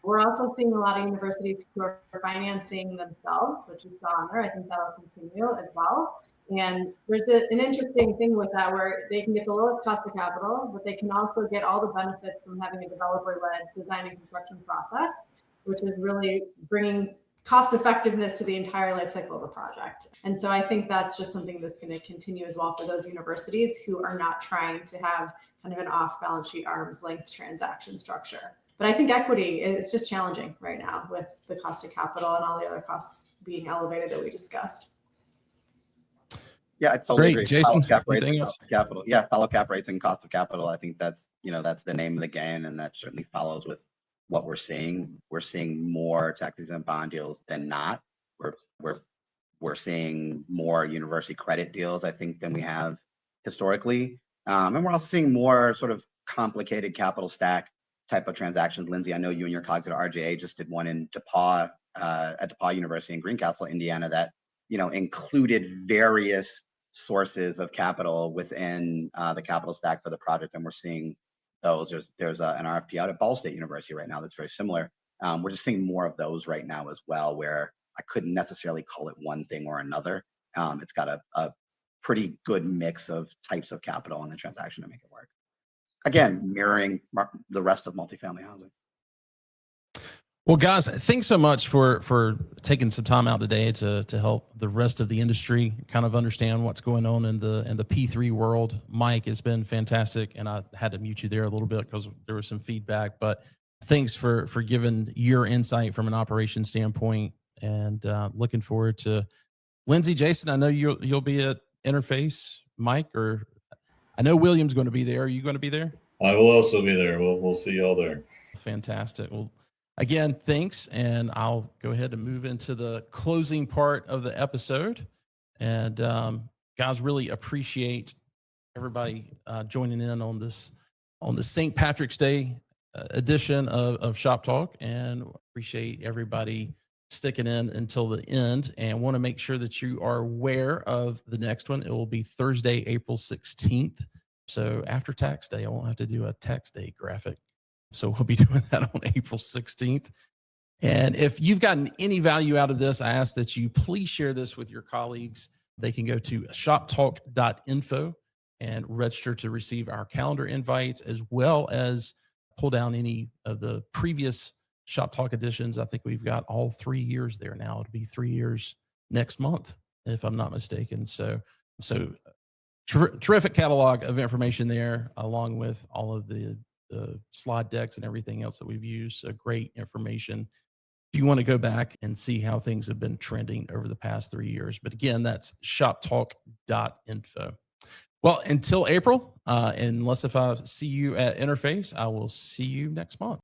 We're also seeing a lot of universities who are financing themselves, which you saw on there. I think that'll continue as well. And there's an interesting thing with that where they can get the lowest cost of capital, but they can also get all the benefits from having a developer-led design and construction process, which is really bringing cost effectiveness to the entire life cycle of the project. And so I think that's just something that's going to continue as well for those universities who are not trying to have kind of an off-balance sheet arm's length transaction structure. But I think equity, it's just challenging right now with the cost of capital and all the other costs being elevated that we discussed. Yeah, I totally agree. Jason, cap rates and cost of capital. Yeah, follow cap rates and cost of capital. I think that's the name of the game, and that certainly follows with what we're seeing. We're seeing more tax-exempt bond deals than not. We're seeing more university credit deals, I think, than we have historically, and we're also seeing more sort of complicated capital stack type of transactions. Lindsay, I know you and your colleagues at RJA just did one in DePauw, at DePauw University in Greencastle, Indiana, that included various sources of capital within the capital stack for the project, and we're seeing those. There's an RFP out at Ball State University right now that's very similar. We're just seeing more of those right now as well, where I couldn't necessarily call it one thing or another. It's got a pretty good mix of types of capital in the transaction to make it work. Again, mirroring the rest of multifamily housing. Well, guys, thanks so much for taking some time out today to help the rest of the industry kind of understand what's going on in the P3 world. Mike, it's been fantastic, and I had to mute you there a little bit because there was some feedback. But thanks for giving your insight from an operation standpoint, and looking forward to Lindsay, Jason. I know you'll be at Interface, Mike, or I know William's going to be there. Are you going to be there? I will also be there. We'll see y'all there. Fantastic. Well, again, thanks. And I'll go ahead and move into the closing part of the episode. And guys, really appreciate everybody joining in on this St. Patrick's Day edition of Shop Talk, and appreciate everybody sticking in until the end, and want to make sure that you are aware of the next one. It will be Thursday, April 16th. So after tax day, I won't have to do a tax day graphic. So we'll be doing that on April 16th. And if you've gotten any value out of this, I ask that you please share this with your colleagues. They can go to ShopTalk.Info and register to receive our calendar invites, as well as pull down any of the previous Shop Talk editions. I think we've got all 3 years there now. It'll be 3 years next month, if I'm not mistaken. So terrific catalog of information there, along with all of the slide decks and everything else that we've used. So great information if you want to go back and see how things have been trending over the past 3 years. But again, that's ShopTalk.Info. Well, until April, unless if I see you at Interface, I will see you next month.